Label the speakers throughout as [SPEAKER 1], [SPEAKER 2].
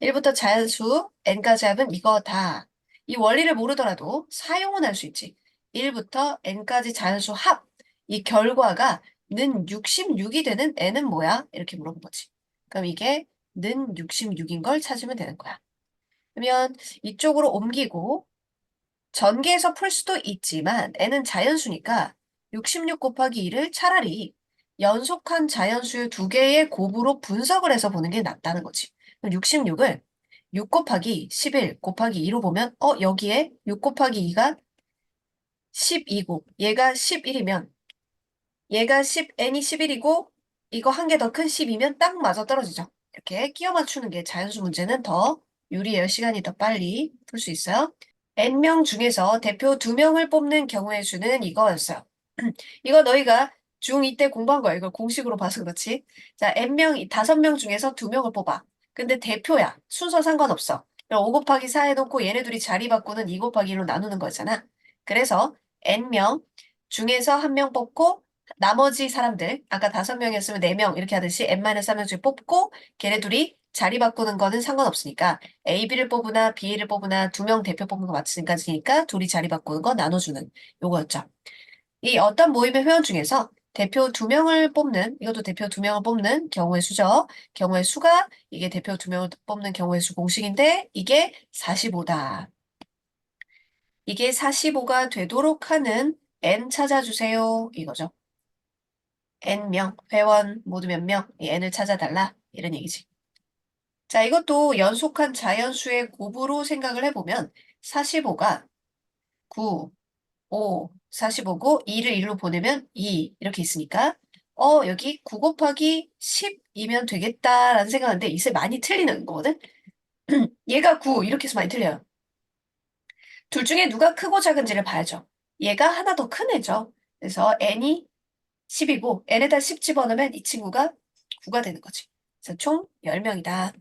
[SPEAKER 1] 1부터 자연수 n까지 하면 이거다. 이 원리를 모르더라도 사용은 할 수 있지. 1부터 n까지 자연수 합. 이 결과가 는 66이 되는 n은 뭐야? 이렇게 물어본 거지. 그럼 이게 는 66인 걸 찾으면 되는 거야. 그러면 이쪽으로 옮기고 전개해서 풀 수도 있지만 n은 자연수니까 66 곱하기 2를 차라리 연속한 자연수 두 개의 곱으로 분석을 해서 보는 게 낫다는 거지. 66을 6 곱하기 11 곱하기 2로 보면 여기에 6 곱하기 2가 12고 얘가 11이면 얘가 10, n이 11이고 이거 한 개 더 큰 10이면 딱 맞아 떨어지죠. 이렇게 끼워 맞추는 게 자연수 문제는 더 유리해요. 시간이 더 빨리 풀 수 있어요. n명 중에서 대표 2명을 뽑는 경우의 수는 이거였어요. 이거 너희가 중2 때 공부한 거야. 이걸 공식으로 봐서 그렇지. 자, n명, 5명 중에서 2명을 뽑아. 근데 대표야. 순서 상관없어. 5 곱하기 4 해놓고 얘네 둘이 자리 바꾸는 2 곱하기 1로 나누는 거잖아. 그래서 n명 중에서 1명 뽑고 나머지 사람들, 아까 5명이었으면 4명 이렇게 하듯이 n-1명 중에 뽑고 걔네 둘이 자리 바꾸는 거는 상관없으니까 A, B를 뽑으나 B를 뽑으나 2명 대표 뽑는 거 마찬가지니까 둘이 자리 바꾸는 거 나눠주는 요거였죠. 이 어떤 모임의 회원 중에서 대표 2명을 뽑는, 이것도 대표 2명을 뽑는 경우의 수죠. 경우의 수가 이게 대표 2명을 뽑는 경우의 수 공식인데 이게 45다. 이게 45가 되도록 하는 n 찾아주세요. 이거죠. n명, 회원 모두 몇 명, 이 n을 찾아달라. 이런 얘기지. 자, 이것도 연속한 자연수의 곱으로 생각을 해보면 45가 9, 5, 45고 2를 1로 보내면 2 이렇게 있으니까 여기 9 곱하기 10이면 되겠다라는 생각하는데 이제 많이 틀리는 거거든. 얘가 9 이렇게 해서 많이 틀려요. 둘 중에 누가 크고 작은지를 봐야죠. 얘가 하나 더 큰 애죠. 그래서 n이 10이고 n에다 10 집어넣으면 이 친구가 9가 되는 거지. 그래서 총 10명이다.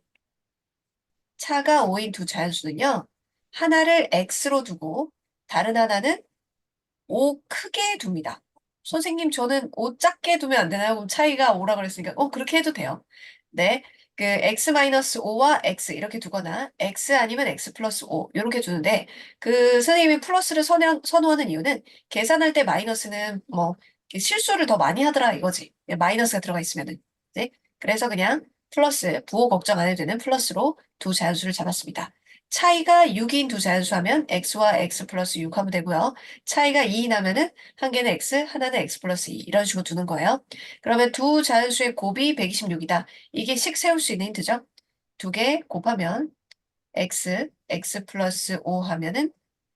[SPEAKER 1] 차가 5인 두 자연수는요. 하나를 x로 두고 다른 하나는 5 크게 둡니다. 선생님, 저는 5 작게 두면 안 되나요? 그럼 차이가 5라 그랬으니까, 그렇게 해도 돼요. 네. 그 x-5와 x 이렇게 두거나 x 아니면 x 플러스 5 이렇게 두는데 그 선생님이 플러스를 선호하는 이유는 계산할 때 마이너스는 뭐 실수를 더 많이 하더라 이거지. 마이너스가 들어가 있으면은. 네. 그래서 그냥 플러스 부호 걱정 안 해도 되는 플러스로 두 자연수를 잡았습니다. 차이가 6인 두 자연수 하면 x와 x 플러스 6 하면 되고요. 차이가 2 나면은 한 개는 x, 하나는 x 플러스 2 이런 식으로 두는 거예요. 그러면 두 자연수의 곱이 126이다. 이게 식 세울 수 있는 힌트죠. 두 개 곱하면 x 플러스 5 하면은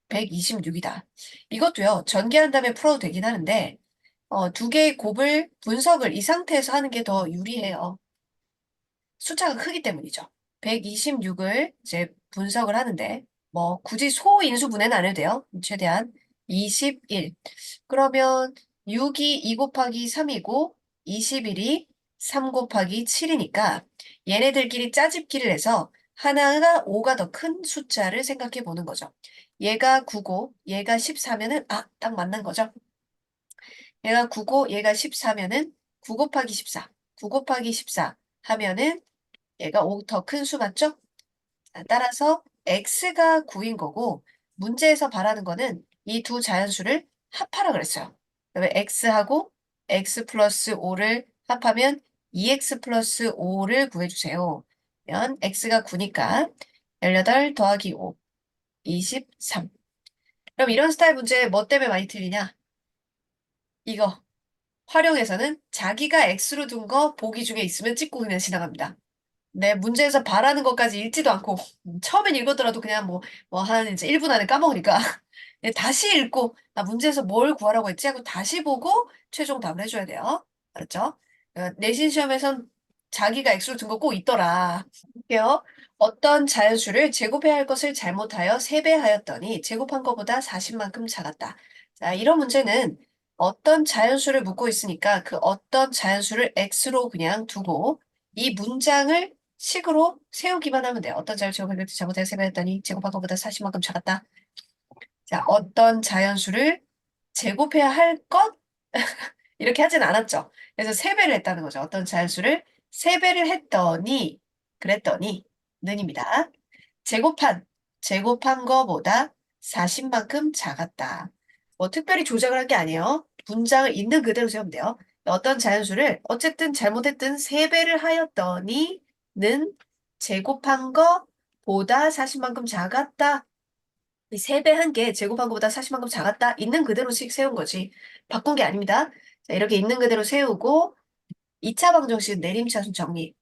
[SPEAKER 1] 126이다. 이것도요. 전개한 다음에 풀어도 되긴 하는데 두 개의 곱을 분석을 이 상태에서 하는 게 더 유리해요. 숫자가 크기 때문이죠. 126을 이제 분석을 하는데 뭐 굳이 소인수분해는 안 해도 돼요. 최대한 21. 그러면 6이 2 곱하기 3이고 21이 3 곱하기 7이니까 얘네들끼리 짜집기를 해서 하나가 5가 더 큰 숫자를 생각해 보는 거죠. 얘가 9고 얘가 14면은 딱 맞는 거죠. 얘가 9고 얘가 14면은 9 곱하기 14. 9 곱하기 14 하면은 얘가 5 더 큰 수 맞죠? 자, 따라서 x가 9인 거고 문제에서 바라는 거는 이 두 자연수를 합하라 그랬어요. 그러면 x하고 x 플러스 5를 합하면 2x 플러스 5를 구해주세요. 그러면 x가 9니까 18 더하기 5, 23. 그럼 이런 스타일 문제 뭐 때문에 많이 틀리냐? 이거 활용해서는 자기가 x로 둔 거 보기 중에 있으면 찍고 그냥 지나갑니다. 네, 문제에서 바라는 것까지 읽지도 않고, 처음엔 읽었더라도 그냥 한 이제 1분 안에 까먹으니까, 네, 다시 읽고, 문제에서 뭘 구하라고 했지? 하고 다시 보고 최종 답을 해줘야 돼요. 알았죠? 내신 시험에선 자기가 x로 둔 거 꼭 있더라. 볼게요. 어떤 자연수를 제곱해야 할 것을 잘못하여 세배하였더니 제곱한 것보다 40만큼 작았다. 자, 이런 문제는 어떤 자연수를 묻고 있으니까 그 어떤 자연수를 x로 그냥 두고 이 문장을 식으로 세우기만 하면 돼요. 어떤 자연수 제곱할 것을 잘못하여 세배하였더니 제곱한 것보다 40만큼 작았다. 자, 어떤 자연수를 제곱해야 할 것? 이렇게 하진 않았죠. 그래서 세배를 했다는 거죠. 어떤 자연수를 세배를 했더니, 그랬더니 는입니다. 제곱한 거보다 40만큼 작았다. 뭐 특별히 조작을 한 게 아니에요. 문장을 있는 그대로 세우면 돼요. 어떤 자연수를 어쨌든 잘못했든 3배를 하였더니 는 제곱한 거보다 40만큼 작았다. 이 3배 한 게 제곱한 것보다 40만큼 작았다. 있는 그대로씩 세운 거지. 바꾼 게 아닙니다. 자, 이렇게 있는 그대로 세우고 2차 방정식 내림차순 정리.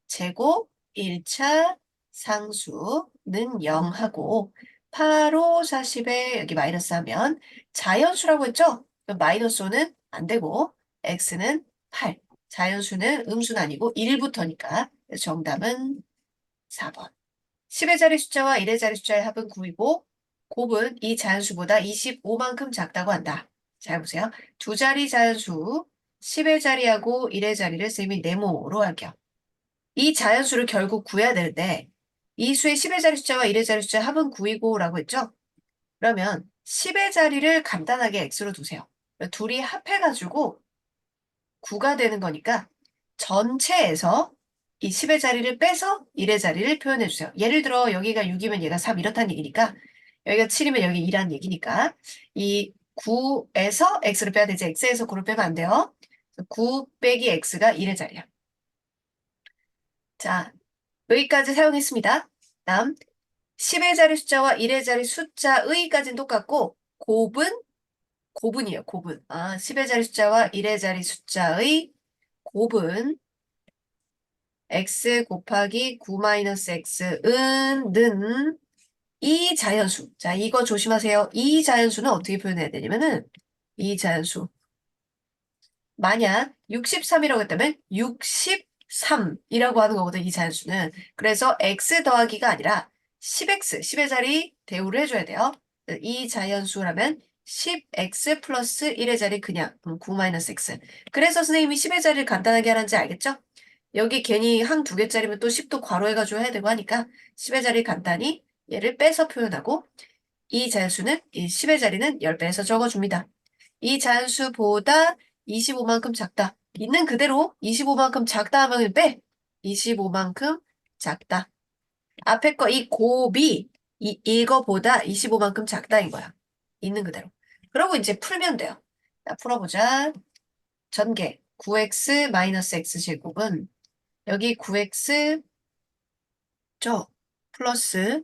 [SPEAKER 1] 제곱 1차 상수는 0하고 8, 5, 40에 여기 마이너스 하면 자연수라고 했죠? 그럼 마이너스 5는 안 되고 x는 8. 자연수는 음수는 아니고 1부터니까 정답은 4번. 10의 자리 숫자와 1의 자리 숫자의 합은 9이고 곱은 이 자연수보다 25만큼 작다고 한다. 잘 보세요. 두 자리 자연수 10의 자리하고 1의 자리를 쌤이 네모로 할게요. 이 자연수를 결국 구해야 되는데 이 수의 10의 자리 숫자와 1의 자리 숫자의 합은 9이고 라고 했죠? 그러면 10의 자리를 간단하게 x로 두세요. 둘이 합해가지고 9가 되는 거니까 전체에서 이 10의 자리를 빼서 1의 자리를 표현해 주세요. 예를 들어 여기가 6이면 얘가 3 이렇다는 얘기니까 여기가 7이면 여기 2라는 얘기니까 이 9에서 x를 빼야 되지. x에서 9를 빼면 안 돼요. 9 빼기 x가 1의 자리야. 자, 여기까지 사용했습니다. 다음 10의 자리 숫자와 1의 자리 숫자의까지는 똑같고 곱은이에요. 곱은. 10의 자리 숫자와 1의 자리 숫자의 곱은 x 곱하기 9-x은 는 이 자연수. 자, 이거 조심하세요. 이 자연수는 어떻게 표현해야 되냐면은 이 자연수. 만약 63이라고 했다면 63이라고 하는 거거든, 이 자연수는. 그래서 x 더하기가 아니라 10x, 10의 자리 대우를 해줘야 돼요. 이 자연수라면 10x 플러스 1의 자리 그냥 9-x. 그래서 선생님이 10의 자리를 간단하게 하는지 알겠죠? 여기 괜히 한 2개짜리면 또 10도 괄호해가지고 해야 되고 하니까 10의 자리 간단히 얘를 빼서 표현하고 이 자연수는 이 10의 자리는 10배에서 적어줍니다. 이 자연수보다 25만큼 작다. 있는 그대로 25만큼 작다 하면 빼. 25만큼 작다. 앞에 거 이 곱이 이거보다 25만큼 작다인 거야. 있는 그대로. 그러고 이제 풀면 돼요. 자, 풀어보자. 전개 9x-x 제곱은 여기 9x 죠? 플러스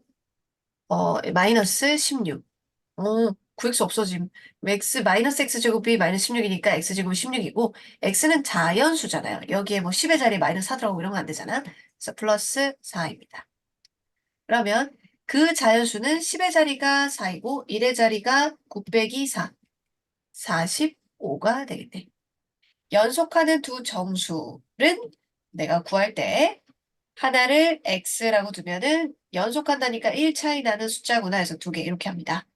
[SPEAKER 1] 마이너스 16. 9x 없어짐. x 마이너스 x 제곱이 마이너스 16이니까 x 제곱이 16이고 x는 자연수잖아요. 여기에 뭐 10의 자리에 마이너스 4 들어가고 이런 거 안 되잖아. 그래서 플러스 4입니다. 그러면 그 자연수는 10의 자리가 4이고 1의 자리가 9 빼기 4. 45가 되겠네. 연속하는 두 정수는 내가 구할 때 하나를 x라고 두면은 연속한다니까 1 차이 나는 숫자구나 해서 2개 이렇게 합니다.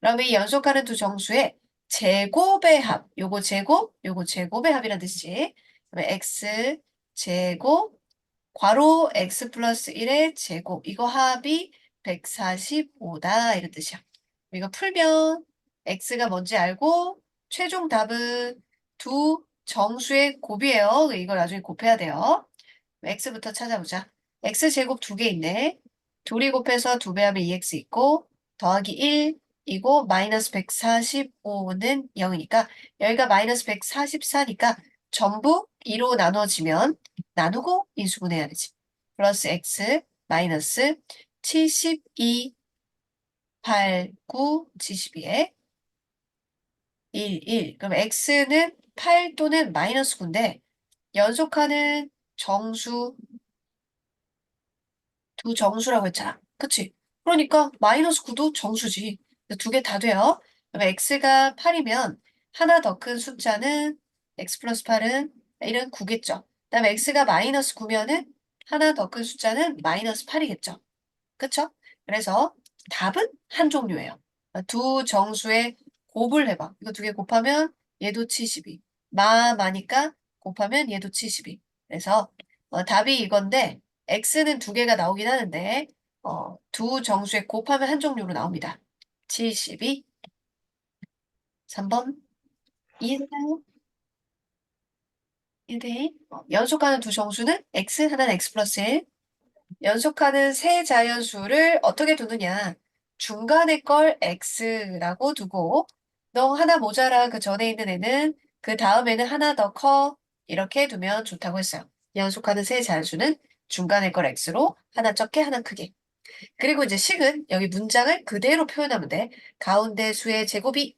[SPEAKER 1] 그러면 이 연속하는 두 정수의 제곱의 합, 요거 제곱, 요거 제곱의 합이라는 뜻이지. 그러면 x 제곱, 괄호 x 플러스 1의 제곱, 이거 합이 145다 이런 뜻이야. 이거 풀면 x가 뭔지 알고 최종 답은 두 정수의 곱이에요. 이걸 나중에 곱해야 돼요. x부터 찾아보자. x제곱 2개 있네. 둘이 곱해서 2배 하면 2x 있고 더하기 1이고 마이너스 145는 0이니까 여기가 마이너스 144니까 전부 2로 나눠지면 나누고 인수분해야 되지. 플러스 x 마이너스 72, 8, 9, 72에 1, 1. 그럼 x는 8 또는 마이너스 9인데 연속하는 정수 두 정수라고 했잖아. 그치? 그러니까 마이너스 9도 정수지. 2개 다 돼요. 그럼 x가 8이면 하나 더 큰 숫자는 x 플러스 8은 1은 9겠죠. 그다음에 x가 마이너스 9면은 하나 더 큰 숫자는 마이너스 8이겠죠. 그쵸? 그래서 답은 한 종류예요. 두 정수의 곱을 해봐. 이거 2개 곱하면 얘도 72. 마니까 곱하면 얘도 72. 그래서 답이 이건데 x는 2개가 나오긴 하는데 두 정수의 곱하면 한 종류로 나옵니다. 72. 3번 이해되나요? 1대1. 연속하는 두 정수는 x, 하나는 x 플러스 1. 연속하는 세 자연수를 어떻게 두느냐. 중간에 걸 x라고 두고 너 하나 모자라 그 전에 있는 애는 그 다음에는 하나 더 커. 이렇게 두면 좋다고 했어요. 연속하는 세 자연수는 중간에 걸 x로 하나 적게 하나 크게. 그리고 이제 식은 여기 문장을 그대로 표현하면 돼. 가운데 수의 제곱이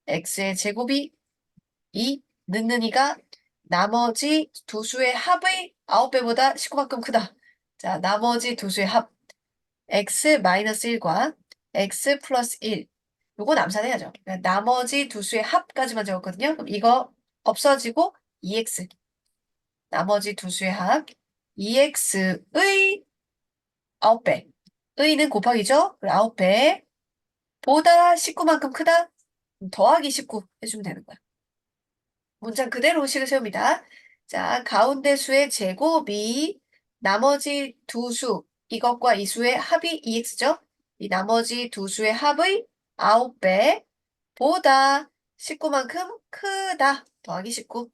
[SPEAKER 1] x의 제곱이 이 는는 이가 나머지 두 수의 합의 9배보다 19만큼 크다. 자, 나머지 두 수의 합 x-1과 x 플러스 1. 요건 암산해야죠. 그러니까 나머지 두 수의 합까지만 적었거든요. 그럼 이거 없어지고 2x. 나머지 두 수의 합 2x의 9배. 의는 곱하기죠. 9배 보다 19만큼 크다. 더하기 19 해주면 되는 거야. 문장 그대로 식을 세웁니다. 자, 가운데 수의 제곱이 나머지 두 수, 이것과 이 수의 합이 2x죠? 이 나머지 두 수의 합의 9배 보다 19만큼 크다. 더하기 19.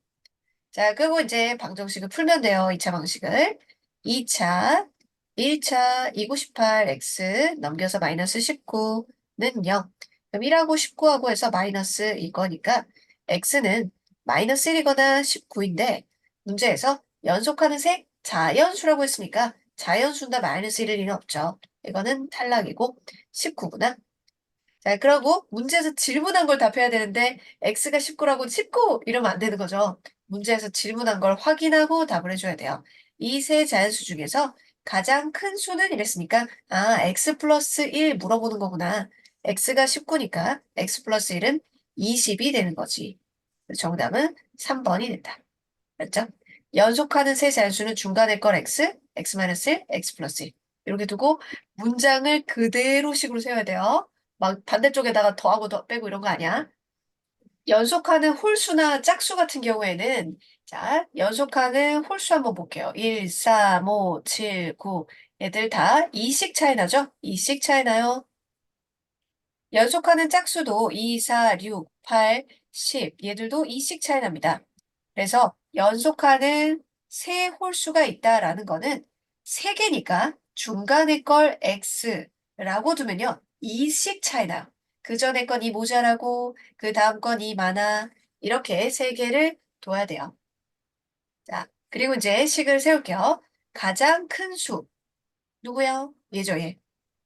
[SPEAKER 1] 자, 그리고 이제 방정식을 풀면 돼요. 2차 방식을. 2차, 1차 298x 넘겨서 마이너스 19는 0. 그럼 1하고 19하고 해서 마이너스 이거니까 x는 마이너스 1이거나 19인데 문제에서 연속하는 색 자연수라고 했으니까 자연수나 마이너스 1일 리는 없죠. 이거는 탈락이고 19구나. 자, 그러고 문제에서 질문한 걸 답해야 되는데 x가 19라고 19 이러면 안 되는 거죠. 문제에서 질문한 걸 확인하고 답을 해줘야 돼요. 이 세 자연수 중에서 가장 큰 수는 이랬으니까 x 플러스 1 물어보는 거구나. x가 19니까 x 플러스 1은 20이 되는 거지. 정답은 3번이 된다. 맞죠? 연속하는 세 자연수는 중간에 걸 x, x-1, x 플러스 1. 이렇게 두고 문장을 그대로 식으로 세워야 돼요. 막 반대쪽에다가 더하고 더 빼고 이런 거 아니야. 연속하는 홀수나 짝수 같은 경우에는 자, 연속하는 홀수 한번 볼게요. 1, 4, 5, 7, 9. 얘들 다 2씩 차이 나죠? 2씩 차이 나요. 연속하는 짝수도 2, 4, 6, 8, 10. 얘들도 2씩 차이 납니다. 그래서 연속하는 세 홀수가 있다라는 거는 세 개니까 중간에 걸 x라고 두면요. 2씩 차이 나요. 그 전에 건이 모자라고 그 다음 건이 많아. 이렇게 세 개를 둬야 돼요. 자, 그리고 이제 식을 세울게요. 가장 큰 수. 누구요? 얘죠, 얘.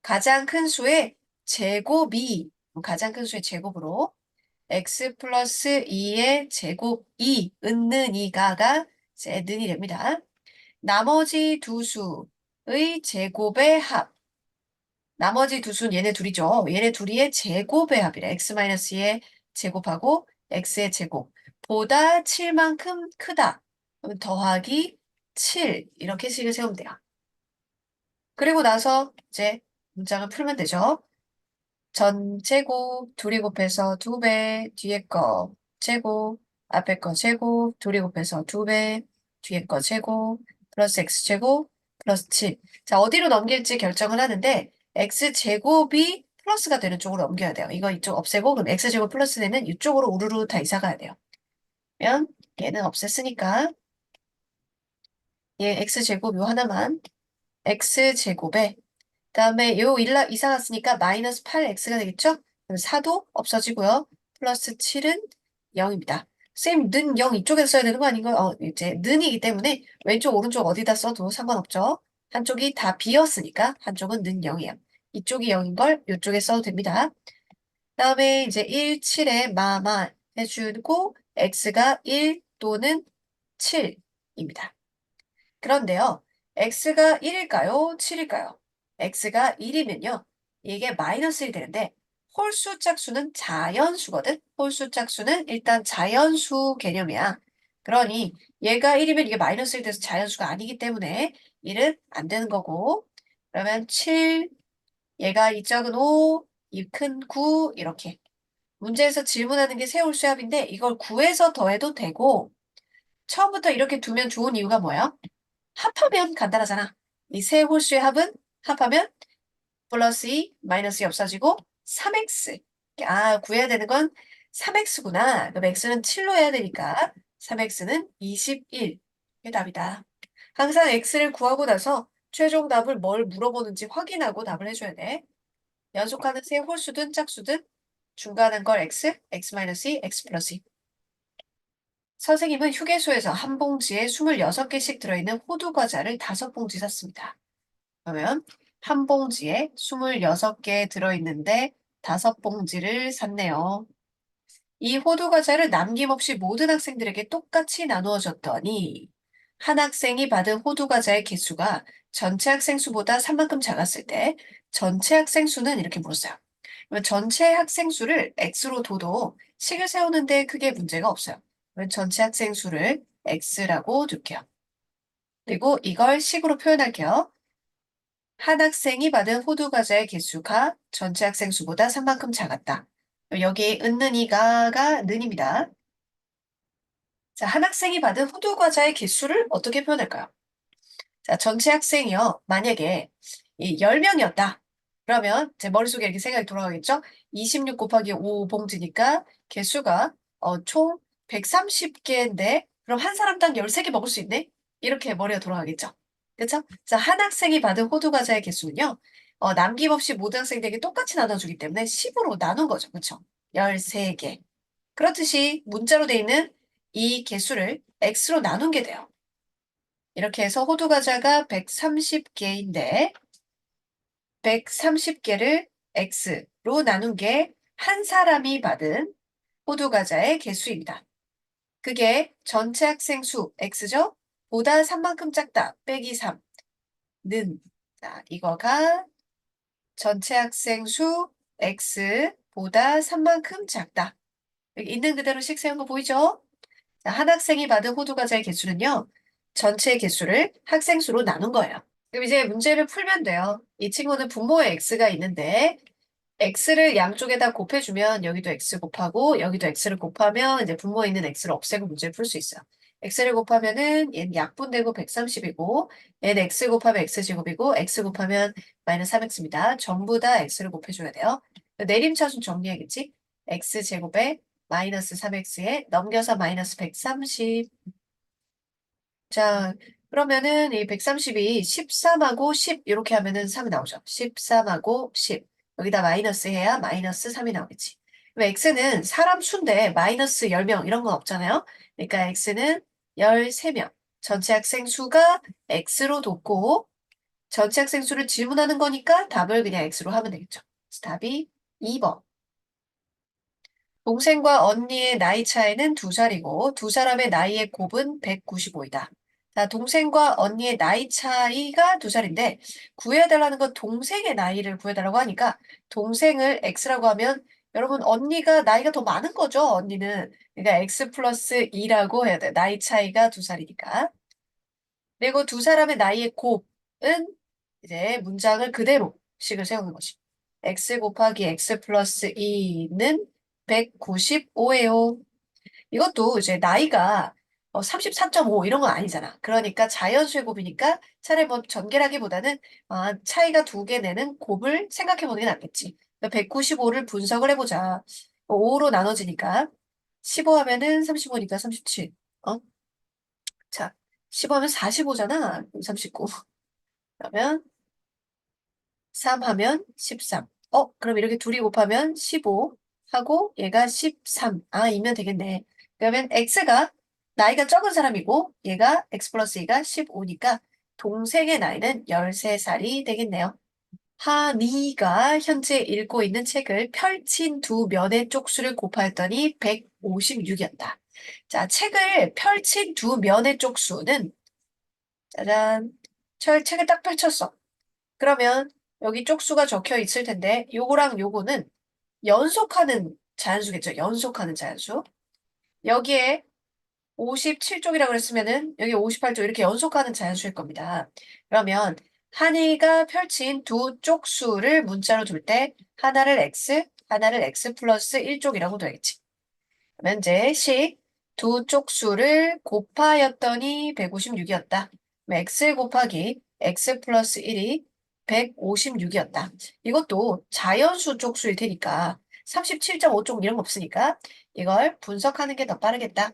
[SPEAKER 1] 가장 큰 수의 제곱이 가장 큰 수의 제곱으로 x 플러스 2의 제곱 2, 은는 2가가 이제 는이 됩니다. 나머지 두 수의 제곱의 합. 나머지 두 수는 얘네 둘이죠. 얘네 둘이의 제곱의 합이래. x-2의 제곱하고 x의 제곱. 보다 7만큼 크다. 그럼 더하기 7. 이렇게 식을 세우면 돼요. 그리고 나서 이제 문장을 풀면 되죠. 전제곱 둘이 곱해서 2배, 뒤에 거 제곱, 앞에 거 제곱, 둘이 곱해서 2배, 뒤에 거 제곱, 플러스 x제곱, 플러스 7. 자, 어디로 넘길지 결정을 하는데 x제곱이 플러스가 되는 쪽으로 넘겨야 돼요. 이거 이쪽 없애고 그럼 x제곱 플러스 되는 이쪽으로 우르르 다 이사 가야 돼요. 그러면 얘는 없앴으니까 얘 x제곱 요 하나만 x제곱에 그다음에 요 이사 갔으니까 마이너스 8x가 되겠죠? 그럼 4도 없어지고요. 플러스 7은 0입니다. 쌤, 는 0 이쪽에서 써야 되는 거 아닌가요? 이제 는이기 때문에 왼쪽, 오른쪽 어디다 써도 상관없죠. 한쪽이 다 비었으니까 한쪽은 는 0이에요. 이쪽이 0인 걸 이쪽에 써도 됩니다. 그다음에 이제 1, 7에 마마 해주고 x가 1 또는 7입니다. 그런데요, x가 1일까요? 7일까요? x가 1이면요, 이게 마이너스 1이 되는데, 홀수 짝수는 자연수거든? 홀수 짝수는 일단 자연수 개념이야. 그러니 얘가 1이면 이게 마이너스 1 돼서 자연수가 아니기 때문에 1은 안 되는 거고, 그러면 7, 얘가 이 작은 5, 이 큰 9, 이렇게. 문제에서 질문하는 게 세홀수 합인데, 이걸 9에서 더해도 되고, 처음부터 이렇게 두면 좋은 이유가 뭐예요? 합하면 간단하잖아. 이 세 홀수의 합은 합하면 플러스 2, 마이너스 2 없어지고 3x. 구해야 되는 건 3x구나. 그럼 x는 7로 해야 되니까 3x는 21. 이게 답이다. 항상 x를 구하고 나서 최종 답을 뭘 물어보는지 확인하고 답을 해줘야 돼. 연속하는 세 홀수든 짝수든 중간한 걸 x, x-2, x 플러스 2. 선생님은 휴게소에서 한 봉지에 26개씩 들어있는 호두 과자를 5봉지 샀습니다. 그러면 한 봉지에 26개 들어있는데 5봉지를 샀네요. 이 호두 과자를 남김없이 모든 학생들에게 똑같이 나누어 줬더니 한 학생이 받은 호두 과자의 개수가 전체 학생 수보다 3만큼 작았을 때 전체 학생 수는 이렇게 물었어요. 그러면 전체 학생 수를 x로 둬도 식을 세우는데 크게 문제가 없어요. 그러면 전체 학생 수를 x라고 둘게요. 그리고 이걸 식으로 표현할게요. 한 학생이 받은 호두 과자의 개수가 전체 학생 수보다 3만큼 작았다. 여기 은는이가가 는입니다. 자, 한 학생이 받은 호두 과자의 개수를 어떻게 표현할까요? 자, 전체 학생이요. 만약에 이 10명이었다. 그러면 제 머릿속에 이렇게 생각이 돌아가겠죠? 26 곱하기 5 봉지니까 개수가 총 130개인데 그럼 한 사람당 13개 먹을 수 있네? 이렇게 머리가 돌아가겠죠? 그렇죠? 자, 한 학생이 받은 호두 과자의 개수는요. 남김없이 모든 학생들에게 똑같이 나눠주기 때문에 10으로 나눈 거죠. 그렇죠? 13개. 그렇듯이 문자로 돼 있는 이 개수를 x로 나눈 게 돼요. 이렇게 해서 호두 과자가 130개인데 130개를 x로 나눈 게 한 사람이 받은 호두 과자의 개수입니다. 그게 전체 학생 수 x죠? 보다 3만큼 작다 빼기 3는 자, 이거가 전체 학생 수 x보다 3만큼 작다. 여기 있는 그대로 식 세운 거 보이죠? 자, 한 학생이 받은 호두 과자의 개수는요. 전체 개수를 학생 수로 나눈 거예요. 그럼 이제 문제를 풀면 돼요. 이 친구는 분모에 x가 있는데 x를 양쪽에다 곱해주면 여기도 x 곱하고 여기도 x를 곱하면 이제 분모에 있는 x를 없애고 문제를 풀 수 있어요. x를 곱하면은 얘는 약분되고 130이고 얘는 x 곱하면 x제곱이고 x 곱하면 마이너스 3x입니다. 전부 다 x를 곱해줘야 돼요. 내림차순 정리해야겠지? x제곱에 마이너스 3x에 넘겨서 마이너스 130. 자, 그러면은 이 130이 13하고 10 이렇게 하면은 3이 나오죠. 13하고 10. 여기다 마이너스 해야 마이너스 3이 나오겠지. 그럼 x는 사람 수인데 마이너스 10명 이런 건 없잖아요. 그러니까 x는 13명. 전체 학생 수가 x로 뒀고 전체 학생 수를 질문하는 거니까 답을 그냥 x로 하면 되겠죠. 그래서 답이 2번. 동생과 언니의 나이 차이는 2살이고 두 사람의 나이의 곱은 195이다. 자, 동생과 언니의 나이 차이가 2살인데 구해달라는 건 동생의 나이를 구해달라고 하니까 동생을 x라고 하면 여러분 언니가 나이가 더 많은 거죠, 언니는. 그러니까 x 플러스 2라고 해야 돼. 나이 차이가 2살이니까. 그리고 두 사람의 나이의 곱은 이제 문장을 그대로 식을 세우는 것이. x 곱하기 x 플러스 2는 195예요. 이것도 이제 나이가 34.5 이런 건 아니잖아. 그러니까 자연수의 곱이니까 차라리 뭐 전개라기보다는 차이가 2개 내는 곱을 생각해 보는 게 낫겠지. 195를 분석을 해보자. 5로 나눠지니까 15 하면은 35니까 37. 자, 15 하면 45잖아. 39. 그러면 3 하면 13. 그럼 이렇게 둘이 곱하면 15 하고 얘가 13. 이면 되겠네. 그러면 x가 나이가 적은 사람이고 얘가 x 플러스 2가 15니까 동생의 나이는 13살이 되겠네요. 하니가 현재 읽고 있는 책을 펼친 두 면의 쪽수를 곱하였더니 156이었다. 자, 책을 펼친 두 면의 쪽수는 짜잔. 책을 딱 펼쳤어. 그러면 여기 쪽수가 적혀 있을 텐데 요거랑 요거는 연속하는 자연수겠죠. 연속하는 자연수. 여기에 57쪽이라고 그랬으면은 여기 58쪽 이렇게 연속하는 자연수일 겁니다. 그러면 한이가 펼친 두 쪽수를 문자로 둘 때 하나를 x 플러스 1쪽이라고 둬야겠지. 그러면 이제 두 쪽수를 곱하였더니 156이었다. x 곱하기 x 플러스 1이 156이었다. 이것도 자연수 쪽수일 테니까 37.5쪽 이런 거 없으니까 이걸 분석하는 게 더 빠르겠다.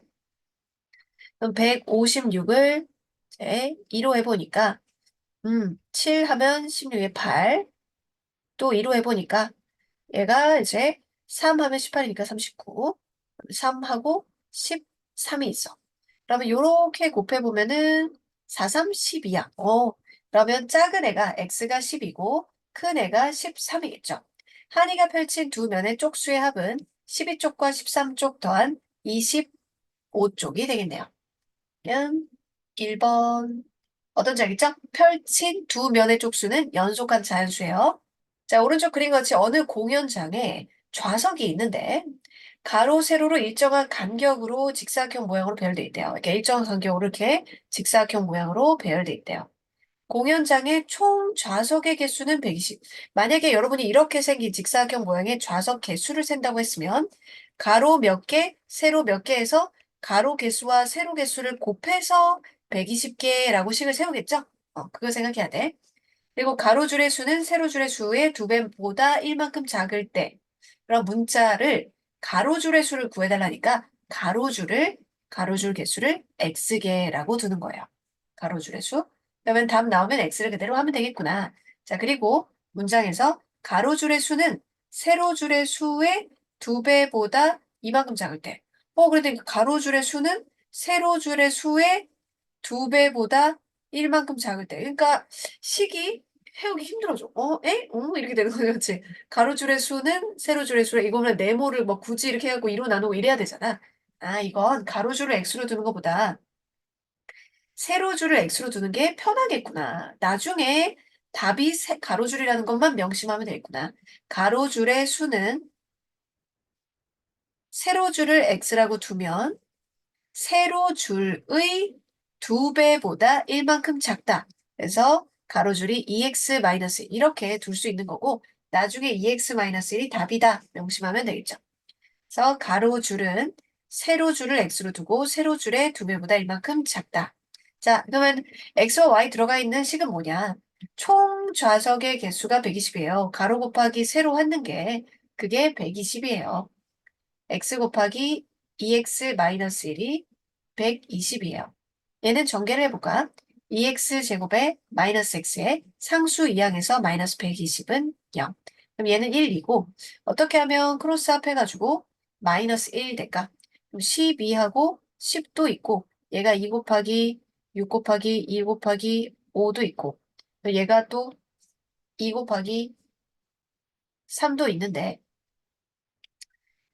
[SPEAKER 1] 그럼 156을 이제 2로 해보니까 7 하면 16에 8, 또 2로 해보니까 얘가 이제 3 하면 18이니까 39, 3하고 13이 있어. 그러면 요렇게 곱해보면은 4, 3, 12야. 그러면 작은 애가 x가 10이고 큰 애가 13이겠죠. 한이가 펼친 두 면의 쪽수의 합은 12쪽과 13쪽 더한 25쪽이 되겠네요. 그러면 1번 어떤지 알겠죠? 펼친 두 면의 쪽수는 연속한 자연수예요. 자, 오른쪽 그림 같이 어느 공연장에 좌석이 있는데 가로, 세로로 일정한 간격으로 직사각형 모양으로 배열돼 있대요. 이렇게 일정한 간격으로 이렇게 직사각형 모양으로 배열돼 있대요. 공연장의 총 좌석의 개수는 120. 만약에 여러분이 이렇게 생긴 직사각형 모양의 좌석 개수를 센다고 했으면 가로 몇 개, 세로 몇 개에서 가로 개수와 세로 개수를 곱해서 120개라고 식을 세우겠죠? 그거 생각해야 돼. 그리고 가로줄의 수는 세로줄의 수의 2배보다 1만큼 작을 때 그럼 문자를 가로줄의 수를 구해달라니까 가로줄 개수를 x개라고 두는 거예요. 가로줄의 수. 그러면 답 나오면 x를 그대로 하면 되겠구나. 자, 그리고 문장에서 가로줄의 수는 세로줄의 수의 2배보다 이만큼 작을 때. 그러니까 가로줄의 수는 세로줄의 수의 2배보다 1만큼 작을 때. 그러니까 식이 해오기 힘들어져. 이렇게 되는 거죠. 그렇지? 가로줄의 수는 세로줄의 수래. 이거는 네모를 뭐 굳이 이렇게 하고 2로 나누고 이래야 되잖아. 이건 가로줄을 x로 두는 것보다 세로줄을 x로 두는 게 편하겠구나. 나중에 답이 가로줄이라는 것만 명심하면 되겠구나. 가로줄의 수는 세로줄을 x라고 두면 세로줄의 2배보다 1만큼 작다. 그래서 가로줄이 2x-1 이렇게 둘 수 있는 거고 나중에 2x-1이 답이다. 명심하면 되겠죠. 그래서 가로줄은 세로줄을 x로 두고 세로줄의 2배보다 1만큼 작다. 자, 그러면 x와 y 들어가 있는 식은 뭐냐? 총 좌석의 개수가 120이에요. 가로 곱하기 세로 하는 게 그게 120이에요. x 곱하기 2x-1이 120이에요. 얘는 전개를 해볼까? 2x 제곱에 마이너스 x에 상수 이항에서 마이너스 120은 0. 그럼 얘는 1이고 어떻게 하면 크로스 합해가지고 마이너스 1 될까? 그럼 12하고 10도 있고 얘가 2 곱하기 6 곱하기 2 곱하기 5도 있고 얘가 또 2 곱하기 3도 있는데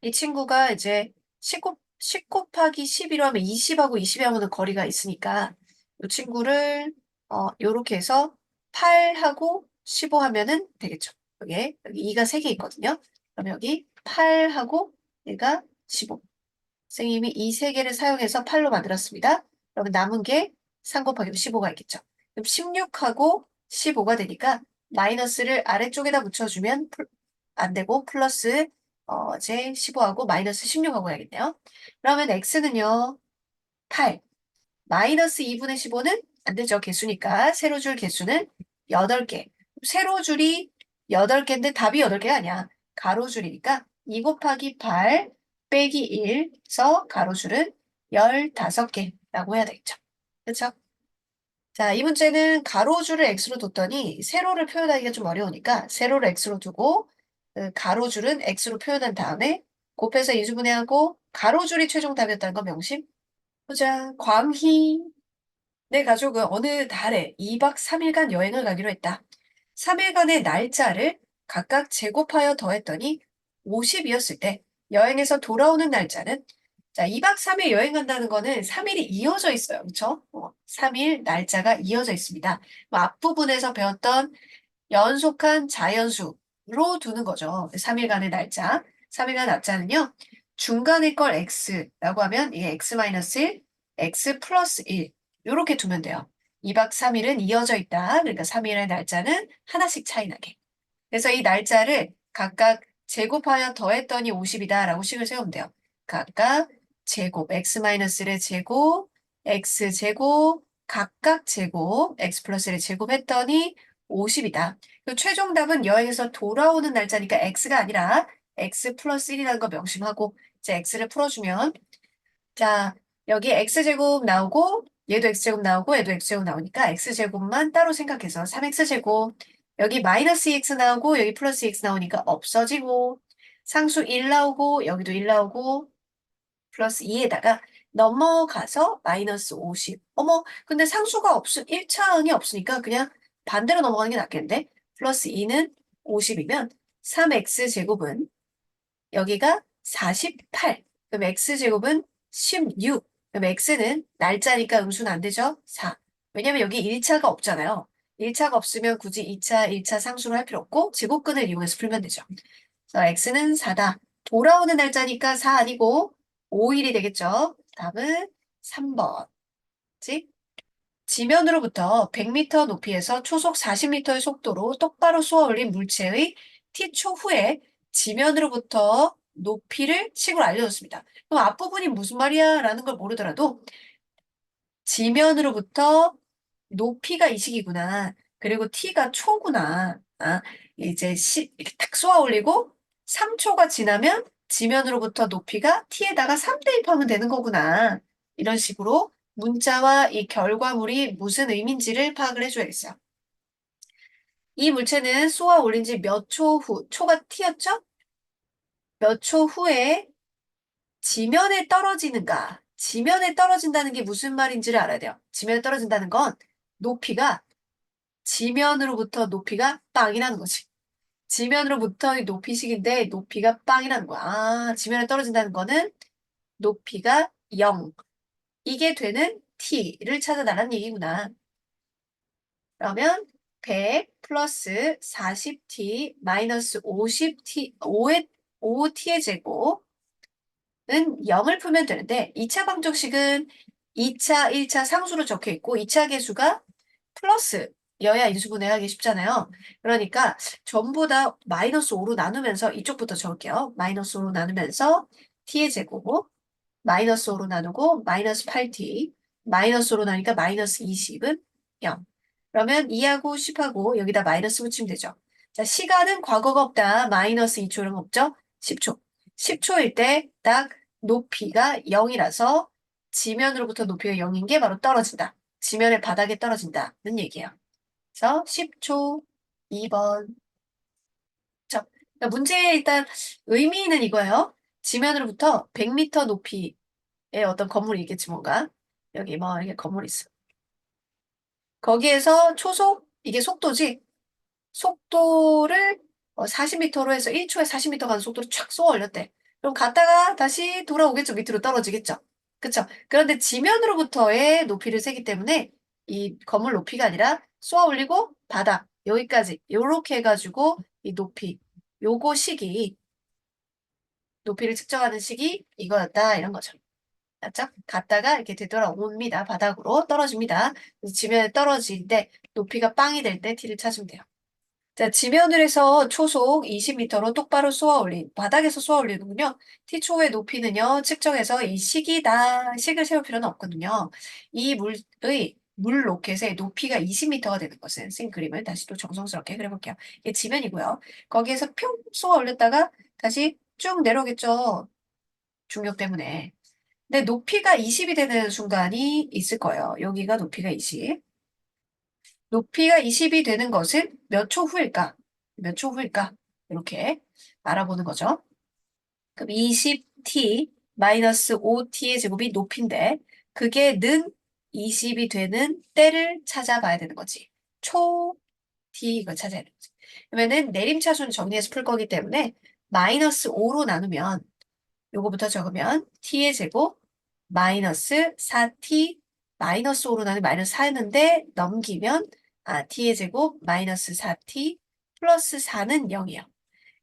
[SPEAKER 1] 이 친구가 이제 10 곱하기 11로 하면 20하고 20이 하고는 거리가 있으니까 이 친구를 요렇게 해서 8하고 15 하면은 되겠죠. 여기 2가 3개 있거든요. 그럼 여기 8하고 얘가 15. 선생님이 이 3개를 사용해서 8로 만들었습니다. 그러면 남은 게 3 곱하기 15가 있겠죠. 그럼 16하고 15가 되니까 마이너스를 아래쪽에다 붙여주면 안 되고 플러스 제 15하고 마이너스 16하고 해야겠네요. 그러면 x는요. 8. 마이너스 2분의 15는 안 되죠. 개수니까. 세로줄 개수는 8개. 세로줄이 8개인데 답이 8개가 아니야. 가로줄이니까 2 곱하기 8 빼기 1에서 가로줄은 15개라고 해야 되겠죠. 그렇죠? 자, 이 문제는 가로줄을 x로 뒀더니 세로를 표현하기가 좀 어려우니까 세로를 x로 두고 가로줄은 x로 표현한 다음에 곱해서 인수분해하고 가로줄이 최종 답이었다는 거 명심. 보자. 광희. 내 가족은 어느 달에 2박 3일간 여행을 가기로 했다. 3일간의 날짜를 각각 제곱하여 더했더니 50이었을 때 여행에서 돌아오는 날짜는 자, 2박 3일 여행 간다는 거는 3일이 이어져 있어요. 그렇죠? 3일 날짜가 이어져 있습니다. 앞부분에서 배웠던 연속한 자연수로 두는 거죠. 3일간의 날짜. 3일간 날짜는요. 중간일 걸 x라고 하면 이게 x-1, x 플러스 1 이렇게 두면 돼요. 2박 3일은 이어져 있다. 그러니까 3일의 날짜는 하나씩 차이 나게. 그래서 이 날짜를 각각 제곱하여 더했더니 50이다 라고 식을 세우면 돼요. 각각 제곱, x-의 제곱, x제곱, 각각 제곱, x 플러스 1의 제곱했더니 50이다. 최종 답은 여행에서 돌아오는 날짜니까 x가 아니라 x 플러스 1이라는 거 명심하고 이제 x를 풀어주면 자 여기 x제곱 나오고 얘도 x제곱 나오고 얘도 x제곱 나오니까 x제곱만 따로 생각해서 3x제곱. 여기 마이너스 2x 나오고 여기 플러스 2x 나오니까 없어지고 상수 1 나오고 여기도 1 나오고 플러스 2에다가 넘어가서 마이너스 50. 어머, 근데 상수가 1차항이 없으니까 그냥 반대로 넘어가는 게 낫겠는데? 플러스 2는 50이면 3x제곱은 여기가 48. 그럼 x제곱은 16. 그럼 x는 날짜니까 음수는 안 되죠? 4. 왜냐면 여기 1차가 없잖아요. 1차가 없으면 굳이 2차, 1차 상수를 할 필요 없고 제곱근을 이용해서 풀면 되죠. 그래서 x는 4다. 돌아오는 날짜니까 4 아니고 5일이 되겠죠. 답은 3번. 즉, 지면으로부터 100m 높이에서 초속 40m의 속도로 똑바로 쏘아올린 물체의 t초 후에 지면으로부터 높이를 식으로 알려줬습니다. 그럼 앞부분이 무슨 말이야? 라는 걸 모르더라도 지면으로부터 높이가 이 식이구나. 그리고 t가 초구나. 이제 이렇게 탁 쏘아 올리고 3초가 지나면 지면으로부터 높이가 t에다가 3 대입하면 되는 거구나. 이런 식으로 문자와 이 결과물이 무슨 의미인지를 파악을 해줘야겠어요. 이 물체는 쏘아 올린 지 몇 초 후, 초가 t였죠? 몇 초 후에 지면에 떨어지는가? 지면에 떨어진다는 게 무슨 말인지를 알아야 돼요. 지면에 떨어진다는 건 높이가 지면으로부터 높이가 빵이라는 거지. 지면으로부터의 높이식인데 높이가 빵이라는 거야. 지면에 떨어진다는 거는 높이가 0. 이게 되는 t를 찾아달라는 얘기구나. 그러면 100 플러스 40t 마이너스 50t, 5t의 제곱은 0을 풀면 되는데 2차 방정식은 2차, 1차 상수로 적혀 있고 2차 계수가 플러스 여야 인수분해하기 쉽잖아요. 그러니까 전부 다 마이너스 5로 나누면서 이쪽부터 적을게요. 마이너스 5로 나누면서 t의 제곱 마이너스 5로 나누고 마이너스 8t 마이너스 5로 나니까 마이너스 20은 0. 그러면 2하고 10하고 여기다 마이너스 붙이면 되죠. 자, 시간은 과거가 없다. 마이너스 2초 이런 거 없죠? 10초. 10초일 때 딱 높이가 0이라서 지면으로부터 높이가 0인 게 바로 떨어진다. 지면의 바닥에 떨어진다는 얘기예요. 그래서 10초 2번. 자, 그러니까 문제의 일단 의미는 이거예요. 지면으로부터 100m 높이의 어떤 건물이 있겠지 뭔가. 여기 뭐 이렇게 건물이 있어. 거기에서 초속, 이게 속도지. 속도를 40m로 해서 1초에 40m 가는 속도로 촥 쏘아 올렸대. 그럼 갔다가 다시 돌아오겠죠. 밑으로 떨어지겠죠. 그쵸? 그런데 지면으로부터의 높이를 세기 때문에 이 건물 높이가 아니라 쏘아 올리고 바닥, 여기까지 요렇게 해가지고 이 높이, 요거 식이 높이를 측정하는 식이 이거였다 이런 거죠. 맞죠? 갔다가 이렇게 되돌아옵니다. 바닥으로 떨어집니다. 그래서 지면에 떨어질 때 높이가 빵이 될 때 t를 찾으면 돼요. 자, 지면을 해서 초속 20m로 똑바로 쏘아 올린, 바닥에서 쏘아 올리는군요. T초의 높이는요, 측정해서 이 식이다, 식을 세울 필요는 없거든요. 이 물 로켓의 높이가 20m가 되는 것은, 생 그림을 다시 또 정성스럽게 그려볼게요. 이게 지면이고요. 거기에서 뿅 쏘아 올렸다가 다시 쭉 내려오겠죠. 중력 때문에. 근데 높이가 20이 되는 순간이 있을 거예요. 여기가 높이가 20. 높이가 20이 되는 것은 몇 초 후일까? 몇 초 후일까? 이렇게 알아보는 거죠. 그럼 20t 마이너스 5t의 제곱이 높이인데 그게 는 20이 되는 때를 찾아봐야 되는 거지. 초 t 이걸 찾아야 되는 거지. 그러면은 내림차순 정리해서 풀 거기 때문에 마이너스 5로 나누면 요거부터 적으면 t의 제곱 마이너스 4t 마이너스 5로 나누면 마이너스 4였는데 넘기면 t의 제곱 마이너스 4t 플러스 4는 0이에요.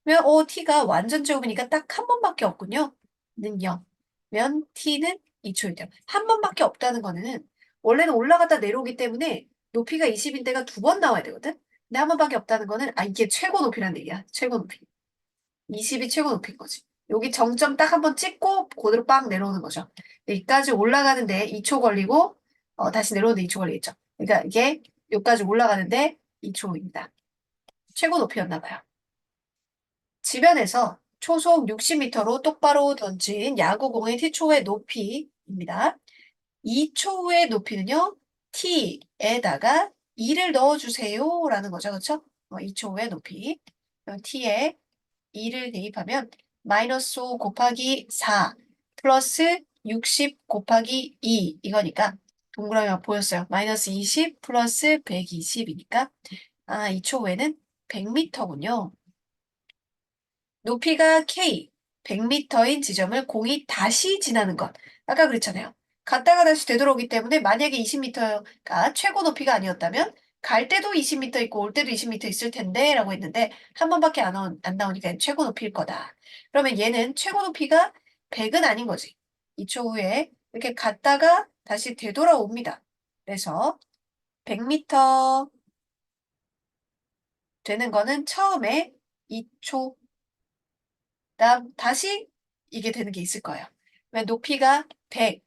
[SPEAKER 1] 그러면 t가 완전 제곱이니까 딱 한 번밖에 없군요. 는 0. 그러면 t는 2초일 때. 한 번밖에 없다는 거는 원래는 올라갔다 내려오기 때문에 높이가 20인 데가 두 번 나와야 되거든. 근데 한 번밖에 없다는 거는 이게 최고 높이란 얘기야. 최고 높이. 20이 최고 높이인 거지. 여기 정점 딱 한 번 찍고 그대로 빵 내려오는 거죠. 여기까지 올라가는데 2초 걸리고 다시 내려오는데 2초 걸리겠죠. 그러니까 이게 여기까지 올라가는데 2초입니다. 최고 높이였나 봐요. 지면에서 초속 60m로 똑바로 던진 야구공의 티초의 높이입니다. 2초 후의 높이는요, t에다가 2를 넣어주세요. 라는 거죠. 그쵸? 2초 후의 높이. 그럼 t에 2를 대입하면 마이너스 5 곱하기 4 플러스 60 곱하기 2 이거니까 동그라미가 보였어요. 마이너스 20 플러스 120이니까 2초 후에는 100m군요. 높이가 k, 100m인 지점을 공이 다시 지나는 것. 아까 그랬잖아요. 갔다가 다시 되돌아오기 때문에 만약에 20m가 최고 높이가 아니었다면 갈 때도 20m 있고 올 때도 20m 있을 텐데 라고 했는데 한 번밖에 안 나오니까 최고 높이일 거다. 그러면 얘는 최고 높이가 100은 아닌 거지. 2초 후에 이렇게 갔다가 다시 되돌아옵니다. 그래서 100m 되는 거는 처음에 2초 다시 이게 되는 게 있을 거예요. 왜 높이가 100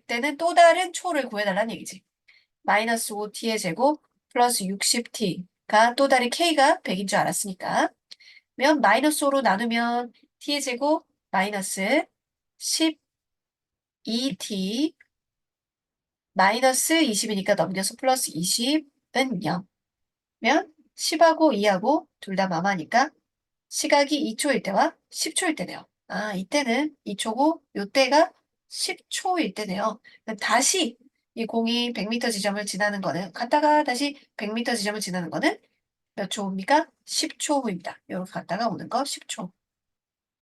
[SPEAKER 1] 때는 또 다른 초를 구해달라는 얘기지. 마이너스 5t의 제곱 플러스 60t가 또 다른 k가 100인 줄 알았으니까. 그러면 마이너스 5로 나누면 t의 제곱 마이너스 12t 마이너스 20이니까 넘겨서 플러스 20은 0. 면 10하고 2하고 둘 다 마마니까 시각이 2초일 때와 10초일 때네요. 이때는 2초고 요때가 10초일 때네요. 다시 이 공이 100m 지점을 지나는 거는 갔다가 다시 100m 지점을 지나는 거는 몇 초입니까? 10초 후입니다. 이렇게 갔다가 오는 거 10초.